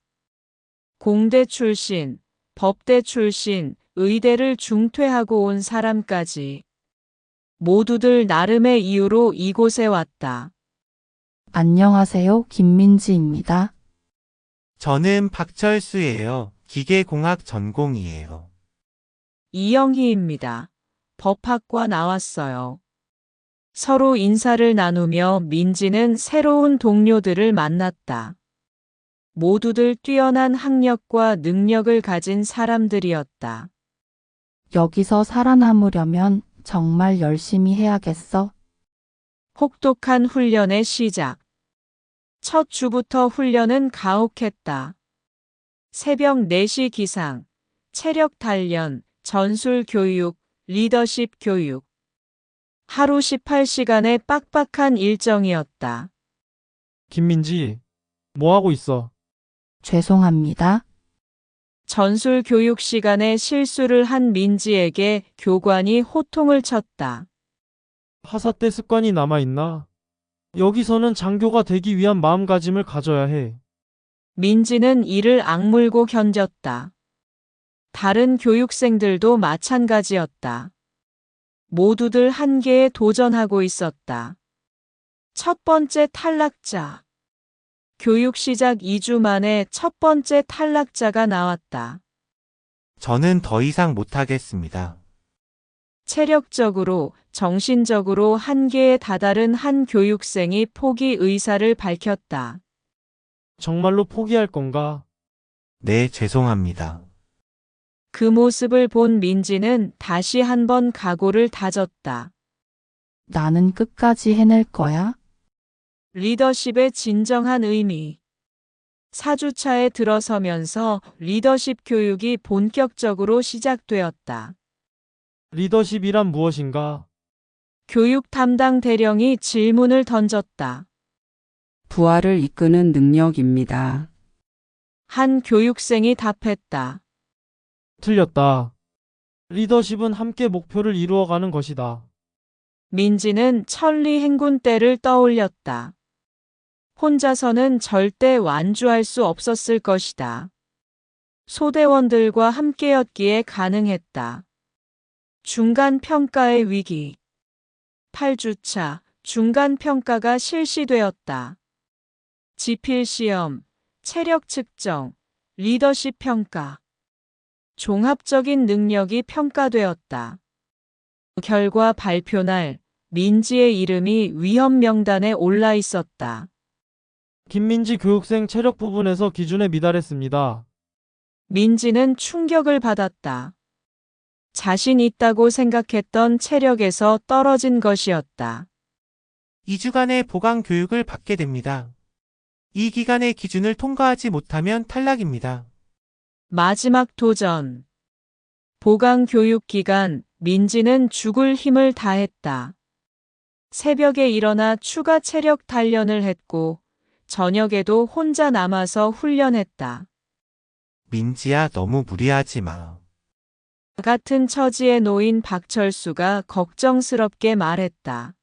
공대 출신, 법대 출신, 의대를 중퇴하고 온 사람까지. 모두들 나름의 이유로 이곳에 왔다. 안녕하세요. 김민지입니다. 저는 박철수예요. 기계공학 전공이에요. 이영희입니다. 법학과 나왔어요. 서로 인사를 나누며 민지는 새로운 동료들을 만났다. 모두들 뛰어난 학력과 능력을 가진 사람들이었다. 여기서 살아남으려면 정말 열심히 해야겠어. 혹독한 훈련의 시작. 첫 주부터 훈련은 가혹했다. 새벽 4시 기상, 체력 단련, 전술 교육, 리더십 교육. 하루 18시간의 빡빡한 일정이었다. 김민지, 뭐 하고 있어? 죄송합니다. 전술 교육 시간에 실수를 한 민지에게 교관이 호통을 쳤다. 하사 때 습관이 남아있나? 여기서는 장교가 되기 위한 마음가짐을 가져야 해. 민지는 이를 악물고 견뎠다. 다른 교육생들도 마찬가지였다. 모두들 한계에 도전하고 있었다. 첫 번째 탈락자. 교육 시작 2주 만에 첫 번째 탈락자가 나왔다. 저는 더 이상 못하겠습니다. 체력적으로, 정신적으로 한계에 다다른 한 교육생이 포기 의사를 밝혔다. 정말로 포기할 건가? 네, 죄송합니다. 그 모습을 본 민지는 다시 한번 각오를 다졌다. 나는 끝까지 해낼 거야. 리더십의 진정한 의미. 4주차에 들어서면서 리더십 교육이 본격적으로 시작되었다. 리더십이란 무엇인가? 교육 담당 대령이 질문을 던졌다. 부하를 이끄는 능력입니다. 한 교육생이 답했다. 틀렸다. 리더십은 함께 목표를 이루어가는 것이다. 민지는 천리 행군 때를 떠올렸다. 혼자서는 절대 완주할 수 없었을 것이다. 소대원들과 함께였기에 가능했다. 중간 평가의 위기. 8주차 중간 평가가 실시되었다. 지필 시험, 체력 측정, 리더십 평가. 종합적인 능력이 평가되었다. 결과 발표 날 민지의 이름이 위험 명단에 올라 있었다. 김민지 교육생 체력 부분에서 기준에 미달했습니다. 민지는 충격을 받았다. 자신 있다고 생각했던 체력에서 떨어진 것이었다. 2주간의 보강 교육을 받게 됩니다. 이 기간의 기준을 통과하지 못하면 탈락입니다. 마지막 도전. 보강 교육 기간, 민지는 죽을 힘을 다했다. 새벽에 일어나 추가 체력 단련을 했고, 저녁에도 혼자 남아서 훈련했다. 민지야, 너무 무리하지 마. 같은 처지에 놓인 박철수가 걱정스럽게 말했다.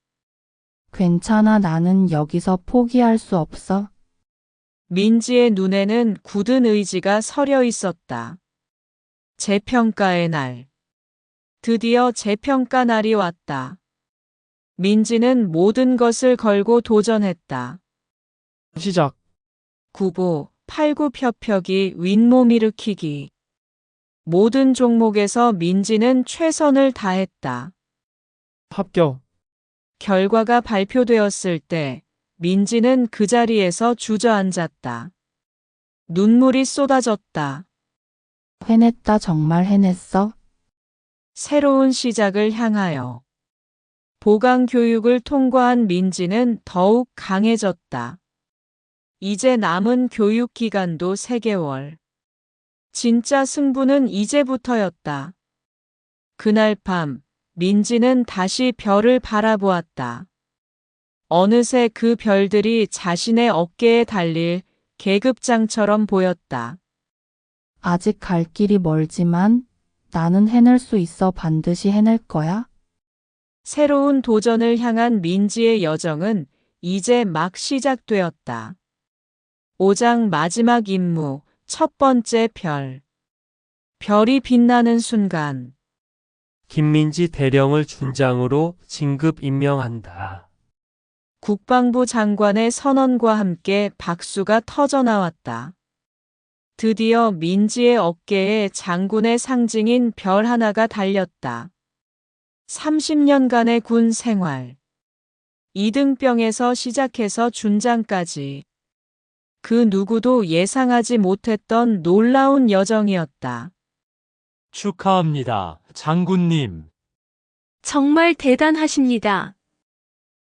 괜찮아. 나는 여기서 포기할 수 없어. 민지의 눈에는 굳은 의지가 서려 있었다. 재평가의 날. 드디어 재평가 날이 왔다. 민지는 모든 것을 걸고 도전했다. 시작. 구보, 팔굽혀펴기, 윗몸 일으키기. 모든 종목에서 민지는 최선을 다했다. 합격. 결과가 발표되었을 때 민지는 그 자리에서 주저앉았다. 눈물이 쏟아졌다. 해냈다. 정말 해냈어. 새로운 시작을 향하여. 보강 교육을 통과한 민지는 더욱 강해졌다. 이제 남은 교육 기간도 3개월. 진짜 승부는 이제부터였다. 그날 밤, 민지는 다시 별을 바라보았다. 어느새 그 별들이 자신의 어깨에 달릴 계급장처럼 보였다. 아직 갈 길이 멀지만 나는 해낼 수 있어. 반드시 해낼 거야. 새로운 도전을 향한 민지의 여정은 이제 막 시작되었다. 5장 마지막 임무, 첫 번째 별. 별이 빛나는 순간, 김민지 대령을 준장으로 진급 임명한다. 국방부 장관의 선언과 함께 박수가 터져 나왔다. 드디어 민지의 어깨에 장군의 상징인 별 하나가 달렸다. 30년간의 군 생활. 2등병에서 시작해서 준장까지. 그 누구도 예상하지 못했던 놀라운 여정이었다. 축하합니다, 장군님. 정말 대단하십니다.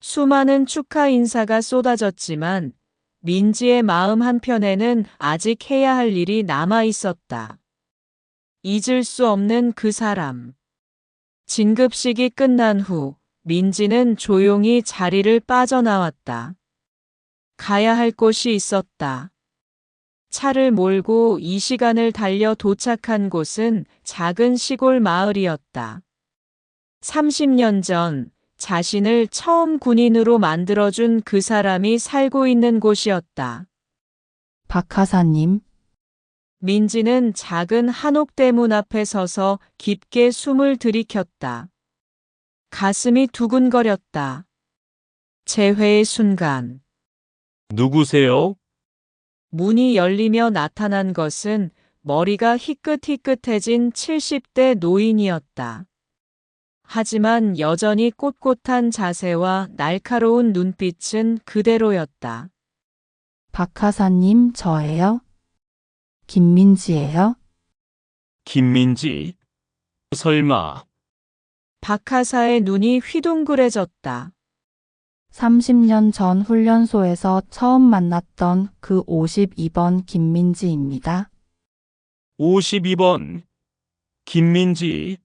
수많은 축하 인사가 쏟아졌지만 민지의 마음 한편에는 아직 해야 할 일이 남아 있었다. 잊을 수 없는 그 사람. 진급식이 끝난 후 민지는 조용히 자리를 빠져나왔다. 가야 할 곳이 있었다. 차를 몰고 이 시간을 달려 도착한 곳은 작은 시골 마을이었다. 30년 전 자신을 처음 군인으로 만들어준 그 사람이 살고 있는 곳이었다. 박하사님, 민지는 작은 한옥대문 앞에 서서 깊게 숨을 들이켰다. 가슴이 두근거렸다. 재회의 순간, 누구세요? 문이 열리며 나타난 것은 머리가 희끗희끗해진 70대 노인이었다. 하지만 여전히 꼿꼿한 자세와 날카로운 눈빛은 그대로였다. 박하사님, 저예요. 김민지예요. 김민지? 설마. 박하사의 눈이 휘둥그레졌다. 30년 전 훈련소에서 처음 만났던 그 52번 김민지입니다. 52번. 김민지.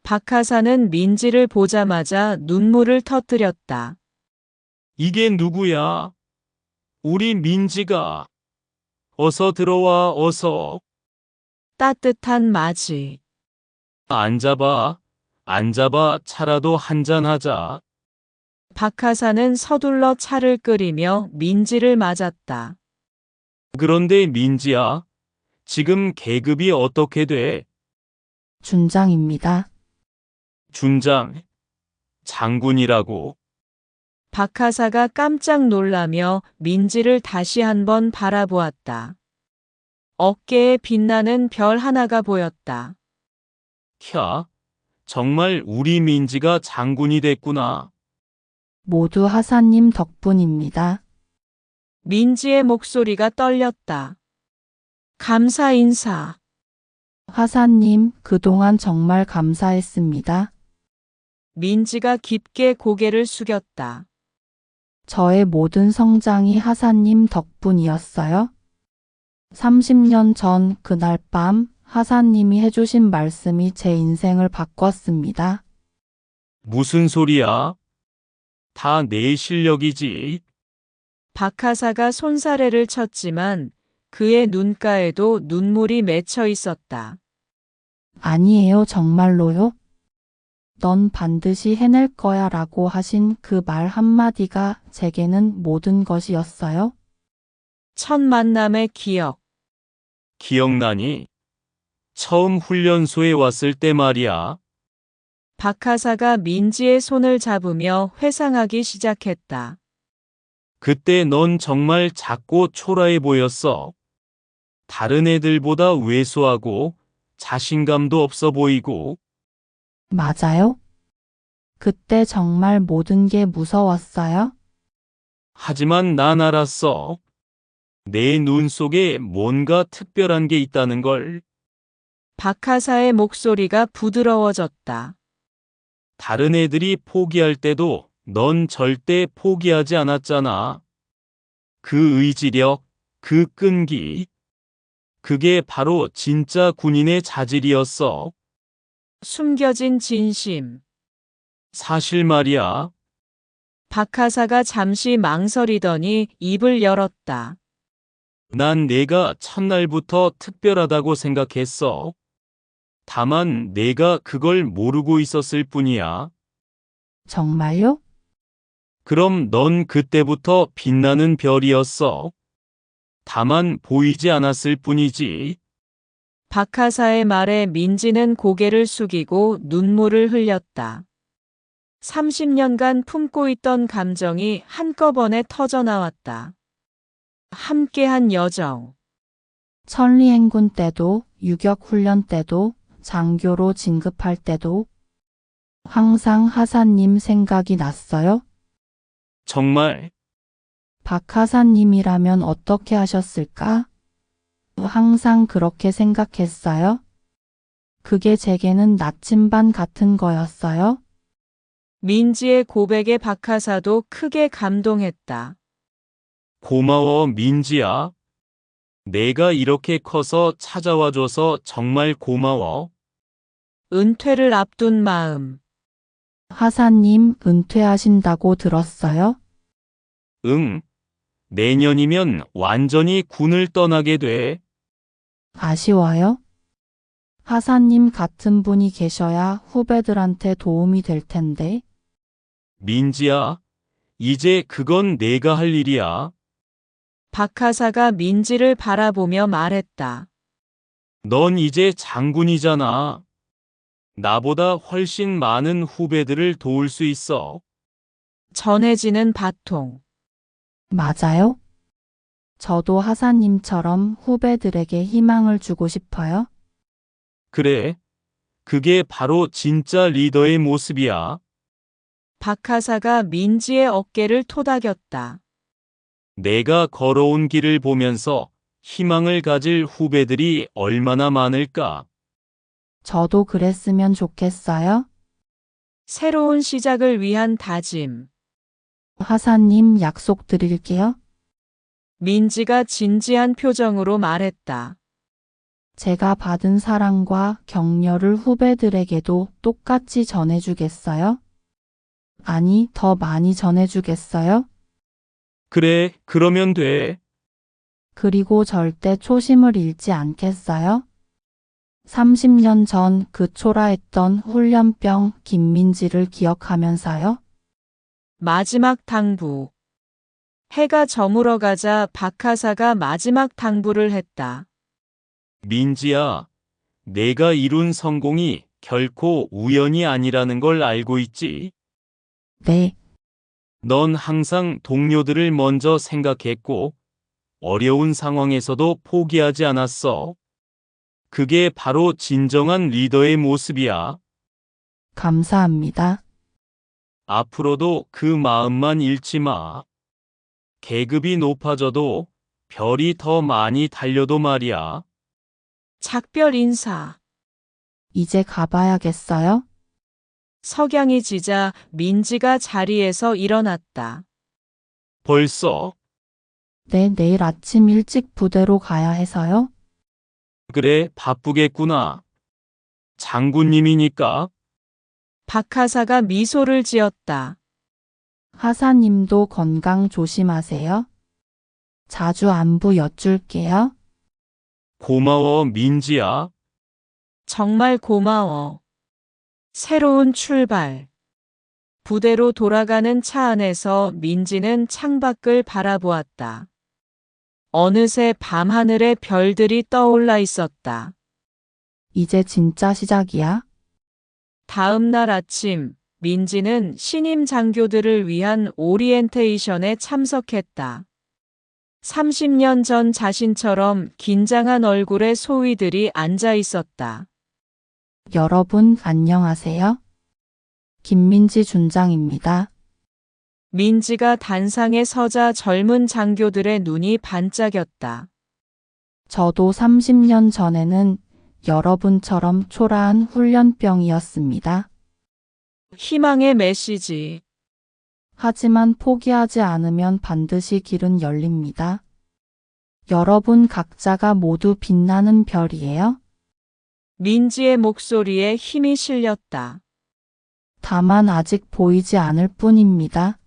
박하사는 민지를 보자마자 눈물을 터뜨렸다. 이게 누구야? 우리 민지가. 어서 들어와, 어서. 따뜻한 맞이. 앉아봐. 앉아봐. 차라도 한잔하자. 박하사는 서둘러 차를 끓이며 민지를 맞았다. 그런데 민지야, 지금 계급이 어떻게 돼? 준장입니다. 준장, 장군이라고. 박하사가 깜짝 놀라며 민지를 다시 한번 바라보았다. 어깨에 빛나는 별 하나가 보였다. 캬, 정말 우리 민지가 장군이 됐구나. 모두 하사님 덕분입니다. 민지의 목소리가 떨렸다. 감사 인사. 하사님, 그동안 정말 감사했습니다. 민지가 깊게 고개를 숙였다. 저의 모든 성장이 하사님 덕분이었어요. 30년 전 그날 밤 하사님이 해주신 말씀이 제 인생을 바꿨습니다. 무슨 소리야? 다 내 실력이지. 박하사가 손사래를 쳤지만 그의 눈가에도 눈물이 맺혀 있었다. 아니에요, 정말로요. 넌 반드시 해낼 거야 라고 하신 그 말 한마디가 제게는 모든 것이었어요. 첫 만남의 기억. 기억나니? 처음 훈련소에 왔을 때 말이야. 박하사가 민지의 손을 잡으며 회상하기 시작했다. 그때 넌 정말 작고 초라해 보였어. 다른 애들보다 왜소하고 자신감도 없어 보이고. 맞아요? 그때 정말 모든 게 무서웠어요. 하지만 난 알았어. 내 눈 속에 뭔가 특별한 게 있다는 걸. 박하사의 목소리가 부드러워졌다. 다른 애들이 포기할 때도 넌 절대 포기하지 않았잖아. 그 의지력, 그 끈기. 그게 바로 진짜 군인의 자질이었어. 숨겨진 진심. 사실 말이야. 박하사가 잠시 망설이더니 입을 열었다. 난 내가 첫날부터 특별하다고 생각했어. 다만 내가 그걸 모르고 있었을 뿐이야. 정말요? 그럼 넌 그때부터 빛나는 별이었어. 다만 보이지 않았을 뿐이지. 박하사의 말에 민지는 고개를 숙이고 눈물을 흘렸다. 30년간 품고 있던 감정이 한꺼번에 터져나왔다. 함께한 여정. 천리행군 때도, 유격훈련 때도, 장교로 진급할 때도 항상 하사님 생각이 났어요? 정말 박하사님이라면 어떻게 하셨을까? 항상 그렇게 생각했어요? 그게 제게는 나침반 같은 거였어요? 민지의 고백에 박하사도 크게 감동했다. 고마워, 민지야. 내가 이렇게 커서 찾아와줘서 정말 고마워. 은퇴를 앞둔 마음. 하사님 은퇴하신다고 들었어요? 응. 내년이면 완전히 군을 떠나게 돼. 아쉬워요? 하사님 같은 분이 계셔야 후배들한테 도움이 될 텐데. 민지야, 이제 그건 내가 할 일이야. 박하사가 민지를 바라보며 말했다. 넌 이제 장군이잖아. 나보다 훨씬 많은 후배들을 도울 수 있어. 전해지는 바통. 맞아요? 저도 하사님처럼 후배들에게 희망을 주고 싶어요. 그래. 그게 바로 진짜 리더의 모습이야. 박하사가 민지의 어깨를 토닥였다. 내가 걸어온 길을 보면서 희망을 가질 후배들이 얼마나 많을까? 저도 그랬으면 좋겠어요. 새로운 시작을 위한 다짐. 하사님 약속드릴게요. 민지가 진지한 표정으로 말했다. 제가 받은 사랑과 격려를 후배들에게도 똑같이 전해주겠어요? 아니, 더 많이 전해주겠어요? 그래, 그러면 돼. 그리고 절대 초심을 잃지 않겠어요? 30년 전 그 초라했던 훈련병 김민지를 기억하면서요. 마지막 당부. 해가 저물어가자 박하사가 마지막 당부를 했다. 민지야, 내가 이룬 성공이 결코 우연이 아니라는 걸 알고 있지? 네, 넌 항상 동료들을 먼저 생각했고, 어려운 상황에서도 포기하지 않았어. 그게 바로 진정한 리더의 모습이야. 감사합니다. 앞으로도 그 마음만 잃지 마. 계급이 높아져도 별이 더 많이 달려도 말이야. 작별 인사. 이제 가봐야겠어요? 석양이 지자 민지가 자리에서 일어났다. 벌써? 네, 내일 아침 일찍 부대로 가야 해서요. 그래, 바쁘겠구나. 장군님이니까. 박하사가 미소를 지었다. 하사님도 건강 조심하세요. 자주 안부 여쭐게요. 고마워, 민지야. 정말 고마워. 새로운 출발. 부대로 돌아가는 차 안에서 민지는 창밖을 바라보았다. 어느새 밤하늘에 별들이 떠올라 있었다. 이제 진짜 시작이야? 다음 날 아침, 민지는 신임 장교들을 위한 오리엔테이션에 참석했다. 30년 전 자신처럼 긴장한 얼굴의 소위들이 앉아 있었다. 여러분, 안녕하세요. 김민지 준장입니다. 민지가 단상에 서자 젊은 장교들의 눈이 반짝였다. 저도 30년 전에는 여러분처럼 초라한 훈련병이었습니다. 희망의 메시지. 하지만 포기하지 않으면 반드시 길은 열립니다. 여러분 각자가 모두 빛나는 별이에요. 민지의 목소리에 힘이 실렸다. 다만 아직 보이지 않을 뿐입니다.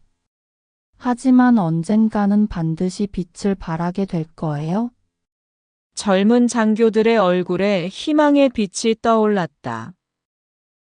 하지만 언젠가는 반드시 빛을 발하게 될 거예요. 젊은 장교들의 얼굴에 희망의 빛이 떠올랐다.